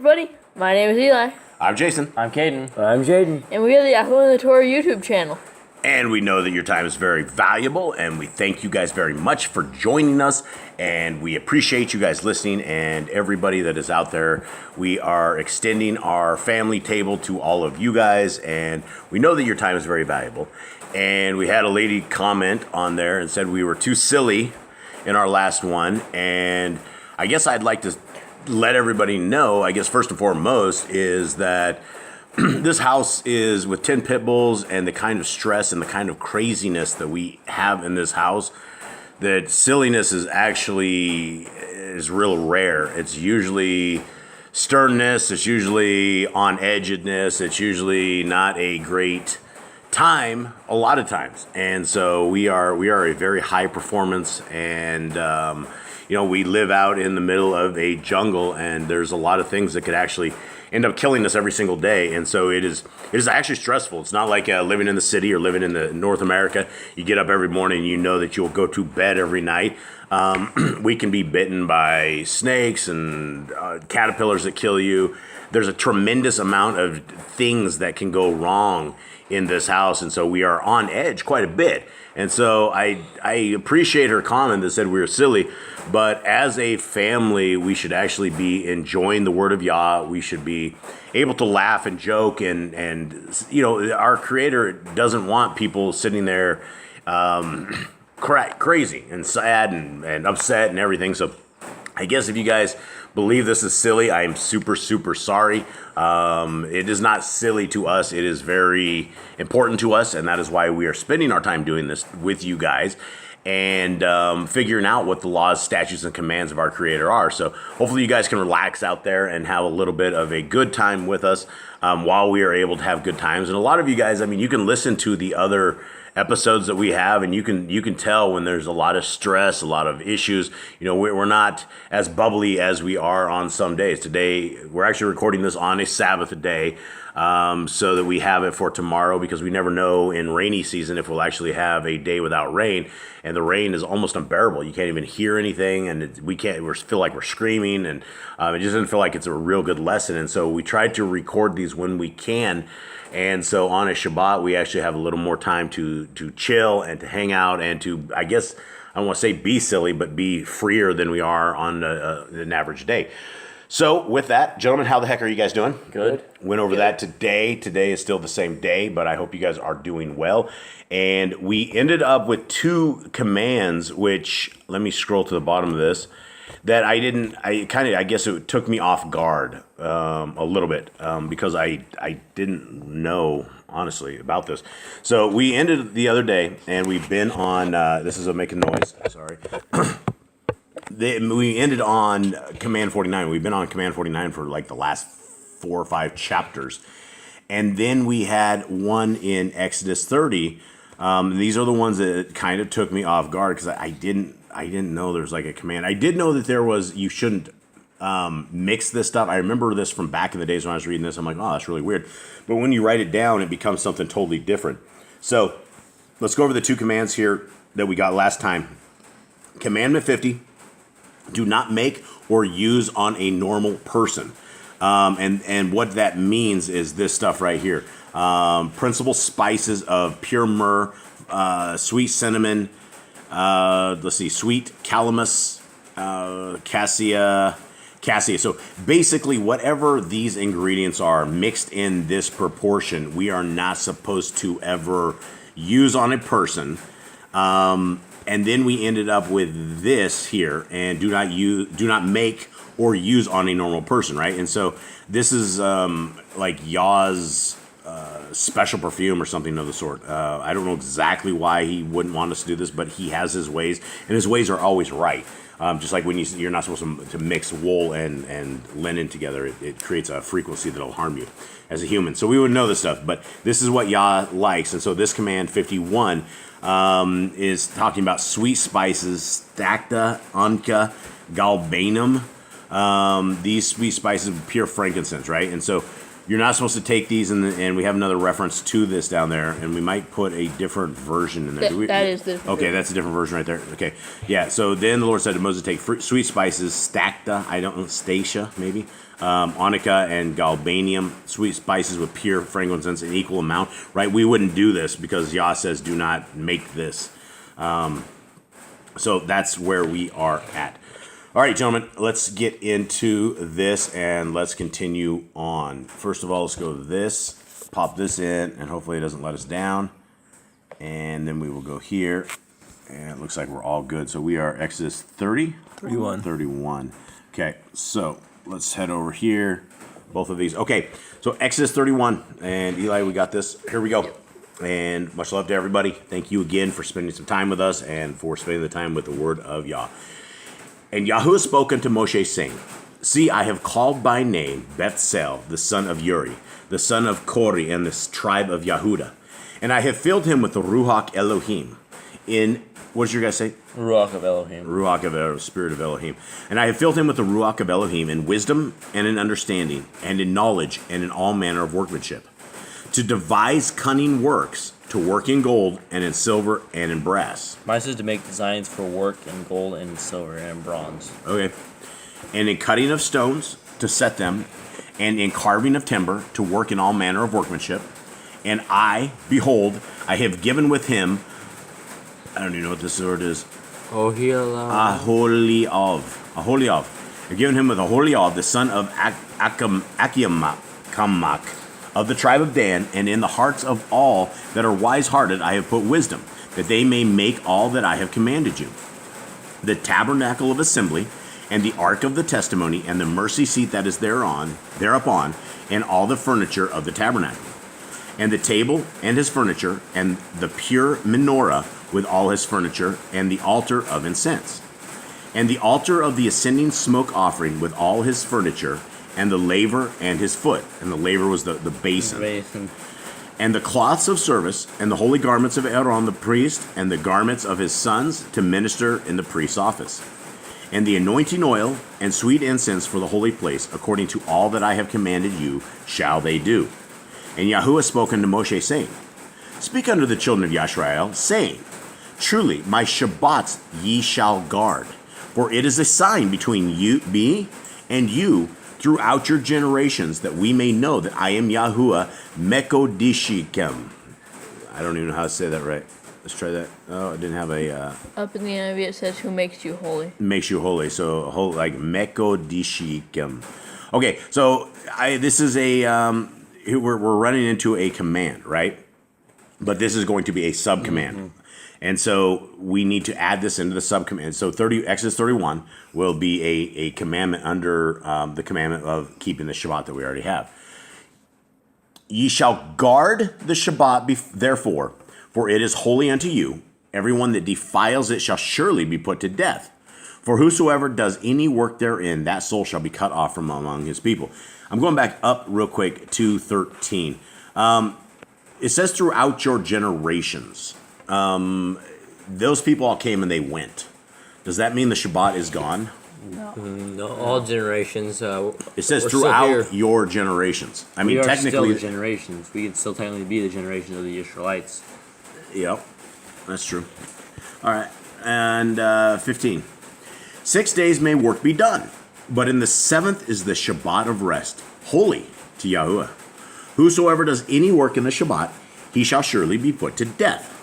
everybody. My name is Eli. I'm Jason. I'm Caden. I'm Jaden. And we are the YHWH the Torah YouTube channel. And we know that your time is very valuable, and we thank you guys very much for joining us, and we appreciate you guys listening, and everybody that is out there. We are extending our family table to all of you guys, and we know that your time is very valuable. And we had a lady comment on there and said we were too silly in our last one, and I guess I'd like to let everybody know, I guess first and foremost, is that this house is with 10 pit bulls and the kind of stress and the kind of craziness that we have in this house, that silliness is real rare. It's usually sternness, it's usually on edgedness, it's usually not a great time a lot of times. And so we are a very high performance, and we live out in the middle of a jungle, and there's a lot of things that could actually end up killing us every single day. And so it is actually stressful. It's not like living in the city or living in the North America. You get up every morning and you know that you'll go to bed every night. We can be bitten by snakes and caterpillars that kill you. There's a tremendous amount of things that can go wrong in this house, and so we are on edge quite a bit. And so I appreciate her comment that said we were silly, but as a family, we should actually be enjoying the Word of Yah. We should be able to laugh and joke, and our Creator doesn't want people sitting there crazy and sad and upset and everything. So I guess if you guys believe this is silly, I am super, super sorry. It is not silly to us. It is very important to us, and that is why we are spending our time doing this with you guys and figuring out what the laws, statutes, and commands of our Creator are. So hopefully you guys can relax out there and have a little bit of a good time with us while we are able to have good times. And a lot of you guys, you can listen to the other episodes that we have, and you can tell when there's a lot of stress, a lot of issues. We're not as bubbly as we are on some days. Today, we're actually recording this on a Sabbath day, so that we have it for tomorrow, because we never know in rainy season if we'll actually have a day without rain, and the rain is almost unbearable. You can't even hear anything, and we feel like we're screaming, and it just doesn't feel like it's a real good lesson. And so we try to record these when we can. And so on a Shabbat, we actually have a little more time to chill and to hang out and to, I guess, I don't want to say be silly, but be freer than we are on an average day. So with that, gentlemen, how the heck are you guys doing? Good. Went over that today. Today is still the same day, but I hope you guys are doing well. And we ended up with 2 commands, which, let me scroll to the bottom of this, that I guess it took me off guard a little bit because I didn't know, honestly, about this. So we ended the other day, and we've been on, this is making noise, sorry. We ended on Command 49. We've been on Command 49 for like the last 4 or 5 chapters. And then we had one in Exodus 30. These are the ones that kind of took me off guard because I didn't know there's like a command. I did know that there was, you shouldn't mix this stuff. I remember this from back in the days when I was reading this. I'm like, oh, that's really weird. But when you write it down, it becomes something totally different. So let's go over the 2 commands here that we got last time. Commandment 50, do not make or use on a normal person. And what that means is this stuff right here. Principal spices of pure myrrh, sweet cinnamon, sweet calamus, cassia. So basically whatever these ingredients are mixed in this proportion, we are not supposed to ever use on a person. And then we ended up with this here, and do not make or use on a normal person, right? And so this is like Yah's special perfume or something of the sort. I don't know exactly why he wouldn't want us to do this, but he has his ways, and his ways are always right. Just like when you're not supposed to mix wool and linen together, it creates a frequency that'll harm you as a human. So we would know this stuff, but this is what Yah likes. And so this command 51 is talking about sweet spices, stacta, anka, galbanum. These sweet spices of pure frankincense, right? And so you're not supposed to take these, and we have another reference to this down there, and we might put a different version in there. That is the different version. That's a different version right there. Okay, yeah. So then the Lord said to Moses, take sweet spices, stacta, I don't know, stacia maybe, onycha and galbanum, sweet spices with pure frankincense in equal amount, right? We wouldn't do this because Yah says do not make this. So that's where we are at. All right, gentlemen, let's get into this and let's continue on. First of all, let's go to this, pop this in, and hopefully it doesn't let us down. And then we will go here, and it looks like we're all good. So we are Exodus 30? 31. Okay, so let's head over here. Both of these. Okay, so Exodus 31, and Eli, we got this. Here we go. And much love to everybody. Thank you again for spending some time with us and for spending the time with the word of Yah. And Yahuwah spoke unto Moshe, saying, See, I have called by name Bethsel, the son of Uri, the son of Kori, and the tribe of Yehuda. And I have filled him with the Ruach Elohim. What did you guys say? Ruach of Elohim. Ruach of Elohim, spirit of Elohim. And I have filled him with the Ruach of Elohim in wisdom and in understanding and in knowledge and in all manner of workmanship, to devise cunning works, to work in gold and in silver and in brass. Mine says to make designs for work in gold and silver and bronze. Okay. And in cutting of stones, to set them, and in carving of timber, to work in all manner of workmanship. And I, behold, I have given with him, I don't even know what this word is. Aholiav. I've given him with Aholiav, the son of Akiamak, of the tribe of Dan, and in the hearts of all that are wise-hearted I have put wisdom, that they may make all that I have commanded you. The tabernacle of assembly, and the ark of the testimony, and the mercy seat that is thereupon, and all the furniture of the tabernacle, and the table and his furniture, and the pure menorah with all his furniture, and the altar of incense, and the altar of the ascending smoke offering with all his furniture, and the laver and his foot. And the laver was the basin. And the cloths of service, and the holy garments of Aaron the priest, and the garments of his sons to minister in the priest's office. And the anointing oil and sweet incense for the holy place, according to all that I have commanded you, shall they do. And Yahuwah spoke unto Moshe, saying, Speak unto the children of Yisrael, saying, Truly my Shabbats ye shall guard, for it is a sign between me and you throughout your generations, that we may know that I am Yahuwah Mekodishikem. I don't even know how to say that right. Let's try that. Oh, I didn't have a... Up in the NIV it says, who makes you holy. Makes you holy. So, like Mekodishikem. Okay, so this is a... we're running into a command, right? But this is going to be a sub-command. Mm-hmm. And so we need to add this into the sub-command. So Exodus 31 will be a commandment under the commandment of keeping the Shabbat that we already have. Ye shall guard the Shabbat, therefore, for it is holy unto you. Everyone that defiles it shall surely be put to death. For whosoever does any work therein, that soul shall be cut off from among his people. I'm going back up real quick to 13. It says throughout your generations. Those people all came and they went. Does that mean the Shabbat is gone? No, all generations. It says throughout your generations. I mean, technically, still the generations. We can still technically be the generation of the Israelites. Yep, that's true. All right, and 15. 6 days may work be done, but in the seventh is the Shabbat of rest, holy to Yahuwah. Whosoever does any work in the Shabbat, he shall surely be put to death.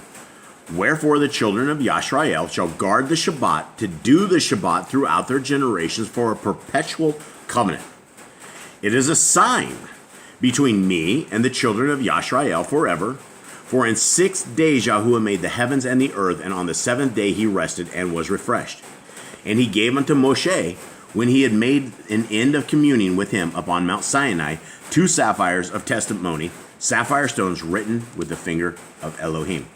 Wherefore the children of Yisrael shall guard the Shabbat, to do the Shabbat throughout their generations for a perpetual covenant. It is a sign between me and the children of Yisrael forever. For in 6 days Yahuwah made the heavens and the earth, and on the seventh day he rested and was refreshed. And he gave unto Moshe, when he had made an end of communing with him upon Mount Sinai, 2 sapphires of testimony, sapphire stones written with the finger of Elohim.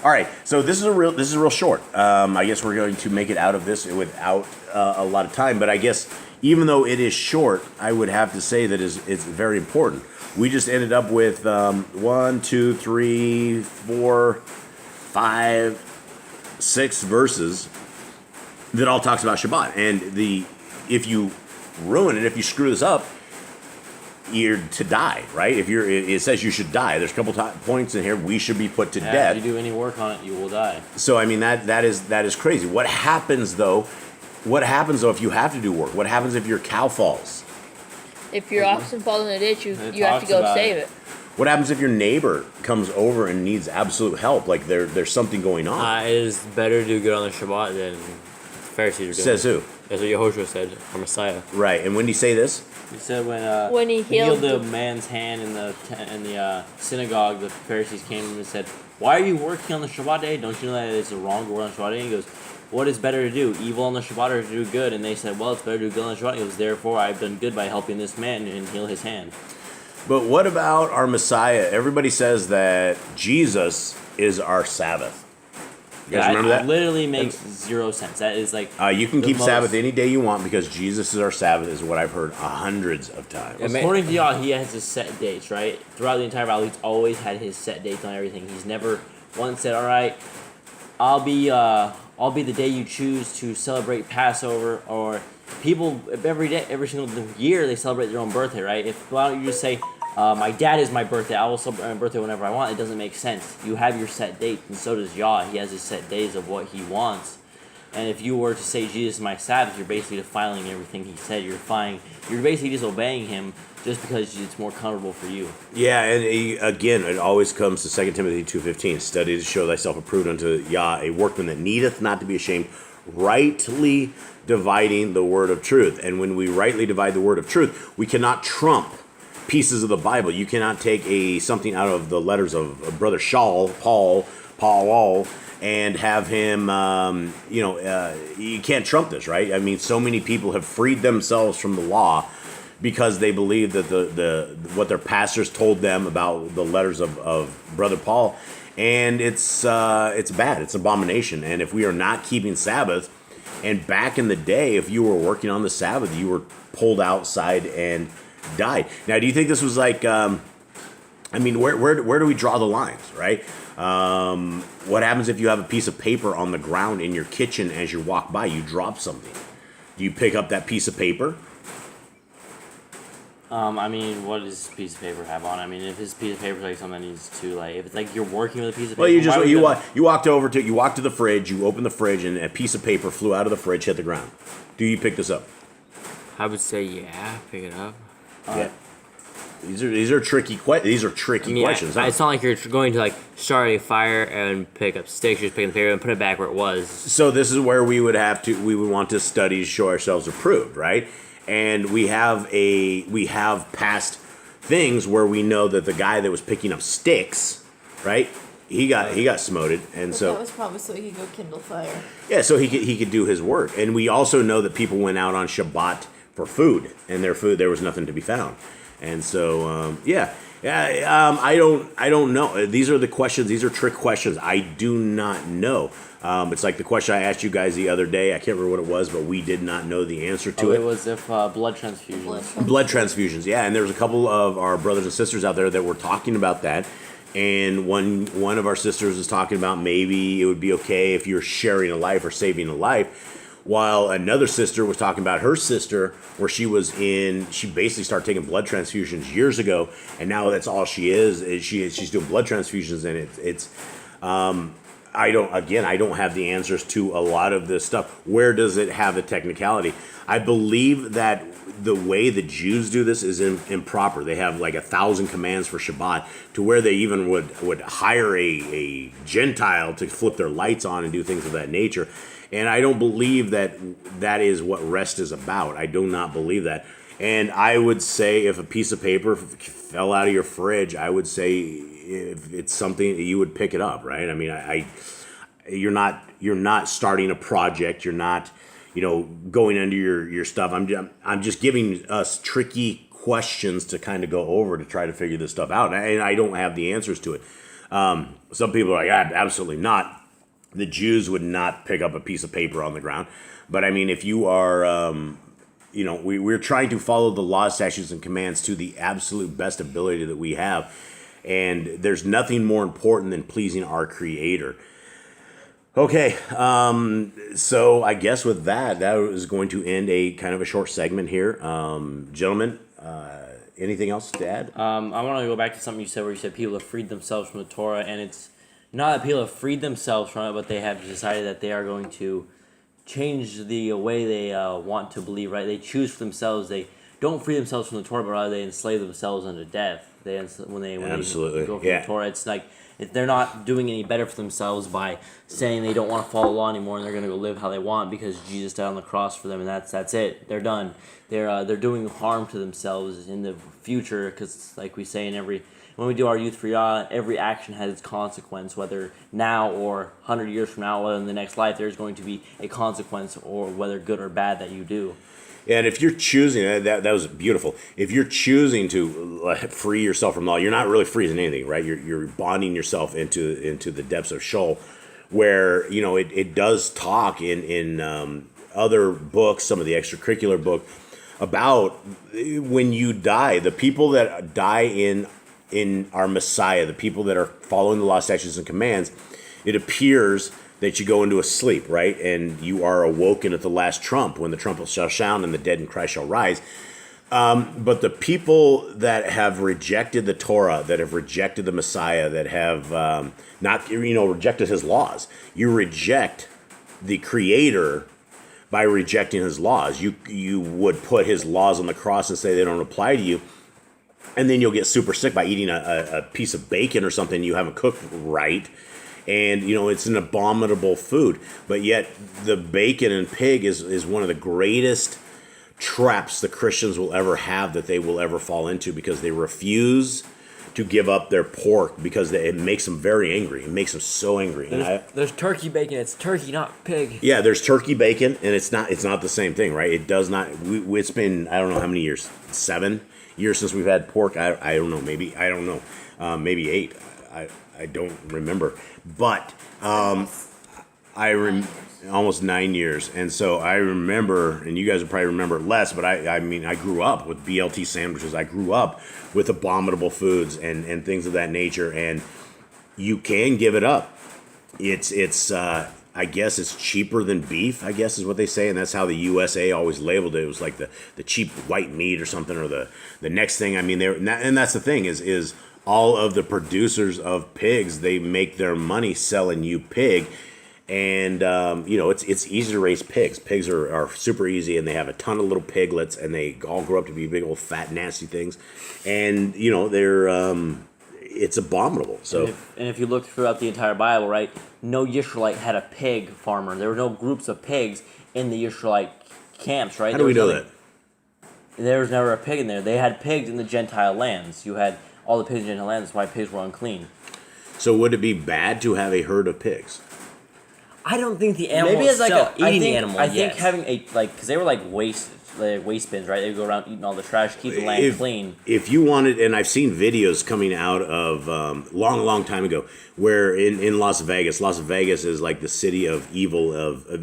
All right, so this is real short. I guess we're going to make it out of this without a lot of time. But I guess even though it is short, I would have to say that it's very important. We just ended up with 1, 2, 3, 4, 5, 6 verses that all talks about Shabbat. And if you ruin it, if you screw this up, you're to die, right? It says you should die. There's a couple points in here. We should be put to death. If you do any work on it, you will die. So I mean that is crazy. What happens though? If you have to do work? What happens if your cow falls? If your oxen falls in the ditch, you It have to talks go about save it. it. What happens if your neighbor comes over and needs absolute help? Like there's something going on. It is better to do good on the Shabbat than the Pharisees are doing. Says who? That's what Yehoshua said, our Messiah. Right. And when did he say this? He said When he healed the man's hand in the synagogue, the Pharisees came to him and said, "Why are you working on the Shabbat day? Don't you know that it's wrong to work on the Shabbat day?" And he goes, "What is better to do, evil on the Shabbat or to do good?" And they said, "Well, it's better to do good on the Shabbat." He goes, "Therefore, I've done good by helping this man and heal his hand." But what about our Messiah? Everybody says that Jesus is our Sabbath. You guys remember that? Literally makes zero sense. That is like You can the keep most- Sabbath any day you want because Jesus is our Sabbath, is what I've heard hundreds of times. Yeah, man. According to Yah, he has his set dates, right? Throughout the entire Bible, he's always had his set dates on everything. He's never once said, "All right, I'll be the day you choose to celebrate Passover." Or people every single year they celebrate their own birthday, right? Why don't you just say, "My dad is my birthday. I will celebrate my birthday whenever I want." It doesn't make sense. You have your set date, and so does Yah. He has his set days of what he wants. And if you were to say Jesus is my Sabbath, you're basically defiling everything he said. You're basically disobeying him just because it's more comfortable for you. Yeah, and again, it always comes to 2 Timothy 2:15. Study to show thyself approved unto Yah, a workman that needeth not to be ashamed, rightly dividing the word of truth. And when we rightly divide the word of truth, we cannot trump pieces of the Bible. You cannot take something out of the letters of Brother Paul, and have him, you can't trump this, right? I mean, so many people have freed themselves from the law because they believe that what their pastors told them about the letters of Brother Paul, and it's bad. It's abomination. And if we are not keeping Sabbath, and back in the day, if you were working on the Sabbath, you were pulled outside and died. Now, do you think this was like, where do we draw the lines, right? What happens if you have a piece of paper on the ground in your kitchen as you walk by, you drop something? Do you pick up that piece of paper? What does this piece of paper have on? I mean, if this piece of paper is like something that needs to, like, if it's like you're working with a piece of paper. Well, you why would you walked to the fridge, you opened the fridge, and a piece of paper flew out of the fridge, hit the ground. Do you pick this up? I would say, yeah, pick it up. Yeah. These are tricky questions. Huh? It's not like you're going to like start a fire and pick up sticks. You're just picking the paper and put it back where it was. So this is where we would want to study to show ourselves approved, right? And we have past things where we know that the guy that was picking up sticks, right? He got smoted, and But so that was probably so he could go kindle fire. yeah, so he could do his work. And we also know that people went out on Shabbat for food, and there was nothing to be found. And so I don't know. These are the questions. These are trick questions. I do not know. It's like the question I asked you guys the other day. I can't remember what it was, but we did not know the answer to it. It was if blood transfusions. Blood transfusions, yeah. And there's a couple of our brothers and sisters out there that were talking about that. And one of our sisters was talking about maybe it would be okay if you're sharing a life or saving a life. While another sister was talking about her sister, where she basically started taking blood transfusions years ago, and now that's all she is she's doing blood transfusions, and I don't have the answers to a lot of this stuff. Where does it have the technicality? I believe that the way the Jews do this is improper. They have like 1,000 commands for Shabbat, to where they even would hire a Gentile to flip their lights on and do things of that nature. And I don't believe that is what rest is about. I do not believe that. And I would say if a piece of paper fell out of your fridge, I would say if it's something, you would pick it up, right? I mean, you're not starting a project. You're not, going under your stuff. I'm just giving us tricky questions to kind of go over to try to figure this stuff out. And I don't have the answers to it. Some people are like, absolutely not. The Jews would not pick up a piece of paper on the ground. But I mean, if you are, we're trying to follow the laws, statutes, and commands to the absolute best ability that we have. And there's nothing more important than pleasing our Creator. Okay, so I guess with that is going to end a kind of a short segment here. Gentlemen, anything else to add? I want to go back to something you said where you said people have freed themselves from the Torah, and it's not that people have freed themselves from it, but they have decided that they are going to change the way they want to believe, right? They choose for themselves. They don't free themselves from the Torah, but rather they enslave themselves unto death. When they Absolutely. go from Yeah. the Torah, it's like they're not doing any better for themselves by saying they don't want to follow the law anymore and they're going to go live how they want because Jesus died on the cross for them, and that's it. They're done. They're doing harm to themselves in the future because, like we say when we do our Youth for Yah, every action has its consequence, whether now or 100 years from now, whether in the next life, there's going to be a consequence, or whether good or bad that you do. And if you're choosing, that was beautiful. If you're choosing to free yourself from law, you're not really freezing anything, right? You're bonding yourself into the depths of Sheol, where it does talk in other books, some of the extracurricular book, about when you die, the people that die in our Messiah, the people that are following the law, statutes, and commands, it appears that you go into a sleep, right? And you are awoken at the last trump, when the trumpet shall sound and the dead in Christ shall rise. But the people that have rejected the Torah, that have rejected the Messiah, that have not rejected his laws, you reject the Creator by rejecting his laws. You would put his laws on the cross and say they don't apply to you. And then you'll get super sick by eating a piece of bacon or something you haven't cooked right. And, it's an abominable food. But yet the bacon and pig is one of the greatest traps the Christians will ever have, that they will ever fall into, because they refuse to give up their pork, because it makes them very angry. It makes them so angry. There's turkey bacon. It's turkey, not pig. Yeah, there's turkey bacon, and it's not the same thing, right? It does not. It's been, I don't know how many years, 7 years since we've had pork. I don't know, maybe 8. I don't remember, but almost 9 years, and so I remember, and you guys will probably remember it less, but I grew up with BLT sandwiches. I grew up with abominable foods and things of that nature, and you can give it up. It's I guess it's cheaper than beef, I guess is what they say, and that's how the USA always labeled it. It was like the cheap white meat or something, or the next thing. I mean, and that's the thing is all of the producers of pigs, they make their money selling you pig. And it's easy to raise pigs. Pigs are super easy, and they have a ton of little piglets, and they all grow up to be big old fat nasty things. And they're it's abominable. So and if you look throughout the entire Bible, right, no Yisraelite had a pig farmer. There were no groups of pigs in the Yisraelite camps, right? How do we know that? There was never a pig in there. They had pigs in the Gentile lands. You had all the pigs in Gentile lands. That's why pigs were unclean. So would it be bad to have a herd of pigs? I don't think the animal Maybe it's like itself. eating the animal, I think yes. having because they were like waste bins, right? They would go around eating all the trash, keep the land clean. If you wanted, and I've seen videos coming out of long time ago, where in Las Vegas is like the city of evil.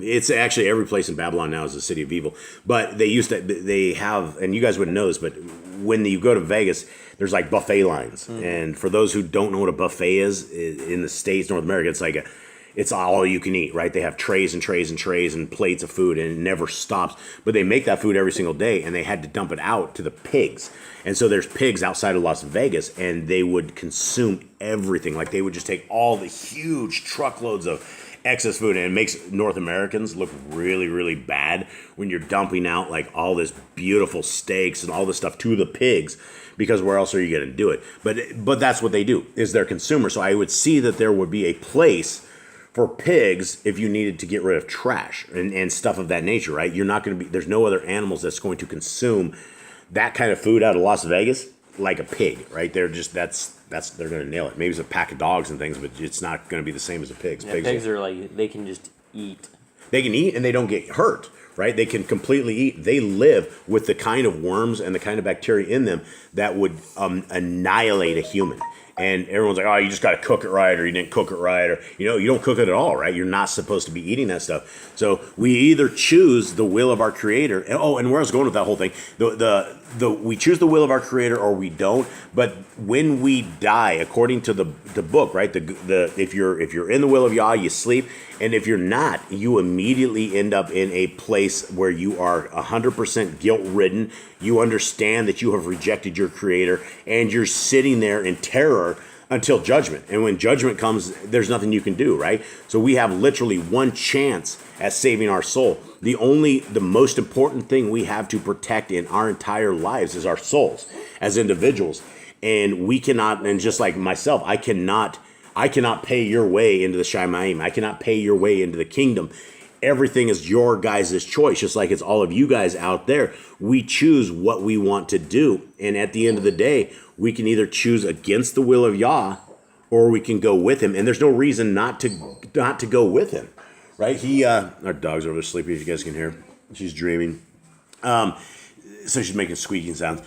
It's actually every place in Babylon now is a city of evil. But they have, and you guys wouldn't know this, but when you go to Vegas, there's like buffet lines. Mm-hmm. And for those who don't know what a buffet is in the States, North America, it's all you can eat, right? They have trays and trays and trays and plates of food, and it never stops. But they make that food every single day, and they had to dump it out to the pigs. And so there's pigs outside of Las Vegas, and they would consume everything. Like, they would just take all the huge truckloads of excess food, and it makes North Americans look really, really bad when you're dumping out like all this beautiful steaks and all this stuff to the pigs, because where else are you going to do it? But that's what they do, is they're consumers. So I would see that there would be a place for pigs if you needed to get rid of trash and stuff of that nature, right? You're not going to be, there's no other animals that's going to consume that kind of food out of Las Vegas like a pig, right? They're just, they're going to nail it. Maybe it's a pack of dogs and things, but it's not going to be the same as a pig. Yeah, pigs are like, they can just eat. They can eat and they don't get hurt, right? They can completely eat. They live with the kind of worms and the kind of bacteria in them that would annihilate a human. And everyone's like, oh, you just got to cook it right, or you didn't cook it right, or, you don't cook it at all, right? You're not supposed to be eating that stuff. So we either choose the will of our Creator, and where I was going with that whole thing, we choose the will of our Creator or we don't. But when we die, according to the book, right, if you're in the will of Yah, you sleep, and if you're not, you immediately end up in a place where you are 100% guilt-ridden. You understand that you have rejected your Creator, and you're sitting there in terror until judgment. And when judgment comes, there's nothing you can do, right? So we have literally one chance at saving our soul. The most important thing we have to protect in our entire lives is our souls as individuals. And we cannot, and just like myself, I cannot pay your way into the Shamayim. I cannot pay your way into the kingdom. Everything is your guys' choice, just like it's all of you guys out there. We choose what we want to do. And at the end of the day, we can either choose against the will of Yah or we can go with him. And there's no reason not to go with him, right? Our dog's over there sleeping, if you guys can hear. She's dreaming. So she's making squeaking sounds.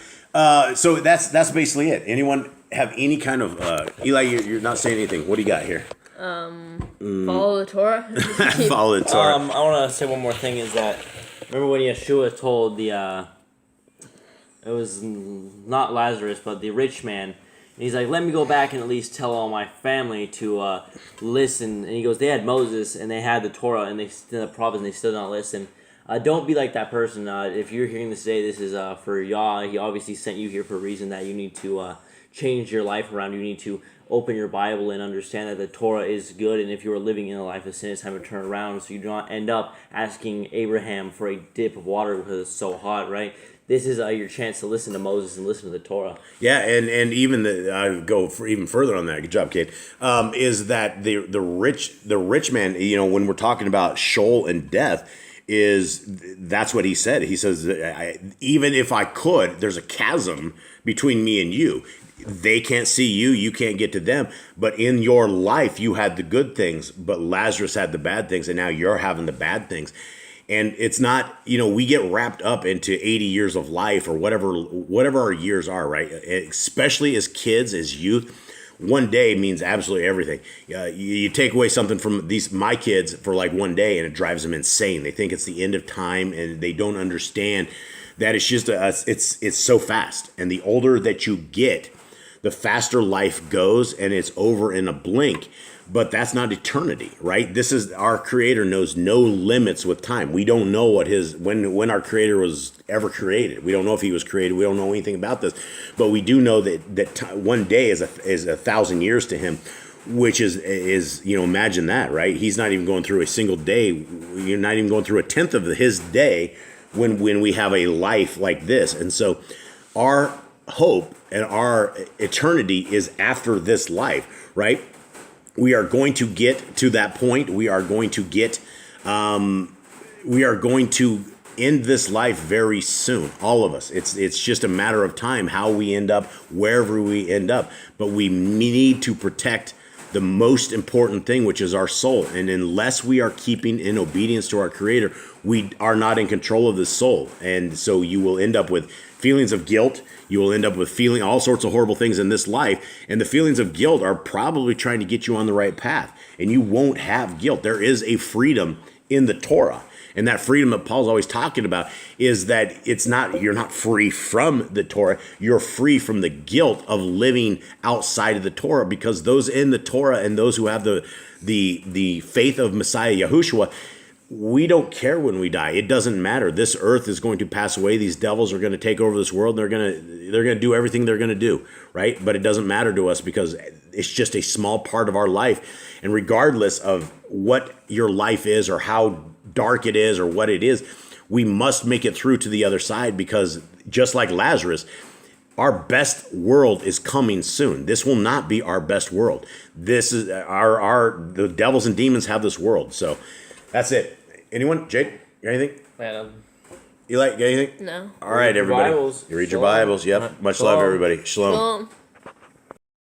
So that's basically it. Anyone have any kind of, Eli, you're not saying anything. What do you got here? Follow the Torah. Follow the Torah. I want to say one more thing is that, remember when Yeshua told it was not Lazarus, but the rich man, and he's like, let me go back and at least tell all my family to listen. And he goes, they had Moses and they had the Torah and they still the prophets and they still don't listen. Don't be like that person. If you're hearing this today, this is for Yah. He obviously sent you here for a reason that you need to change your life around. You need to open your Bible and understand that the Torah is good, and if you are living in a life of sin, it's time to turn around so you do not end up asking Abraham for a dip of water because it's so hot, right? This is your chance to listen to Moses and listen to the Torah. Yeah, and even I go for even further on that. Good job, Kate. Is that the rich man? When we're talking about Sheol and death, that's what he said. He says, even if I could, there's a chasm between me and you. They can't see you, you can't get to them. But in your life, you had the good things, but Lazarus had the bad things, and now you're having the bad things. And it's not, we get wrapped up into 80 years of life or whatever our years are, right? Especially as kids, as youth. One day means absolutely everything. You take away something from my kids for like one day, and it drives them insane. They think it's the end of time, and they don't understand that it's just it's so fast. And the older that you get, the faster life goes, and it's over in a blink. But that's not eternity, right? This is our Creator knows no limits with time. We don't know when our Creator was ever created. We don't know if He was created. We don't know anything about this, but we do know that one day is 1,000 years to Him, which is imagine that, right? He's not even going through a single day. You're not even going through a tenth of His day when we have a life like this, and so our hope and our eternity is after this life, right? We are going to get to that point. We are going to end this life very soon. All of us. It's just a matter of time how we end up, wherever we end up. But we need to protect the most important thing, which is our soul. And unless we are keeping in obedience to our Creator, we are not in control of the soul. And so you will end up with feelings of guilt. You will end up with feeling all sorts of horrible things in this life. And the feelings of guilt are probably trying to get you on the right path. And you won't have guilt. There is a freedom in the Torah. And that freedom that Paul's always talking about is that you're not free from the Torah. You're free from the guilt of living outside of the Torah, because those in the Torah and those who have the faith of Messiah Yahushua, we don't care when we die. It doesn't matter. This earth is going to pass away. These devils are going to take over this world. They're going to do everything they're going to do, right? But it doesn't matter to us because it's just a small part of our life. And regardless of what your life is or how dark it is or what it is, we must make it through to the other side, because just like Lazarus, our best world is coming soon. This will not be our best world. This is the devils and demons have this world. So that's it. Anyone? Jake, got anything? Eli, got anything? No. All right, everybody. Bibles. You read your Bibles. Yep. Much love, everybody. Shalom. Shalom.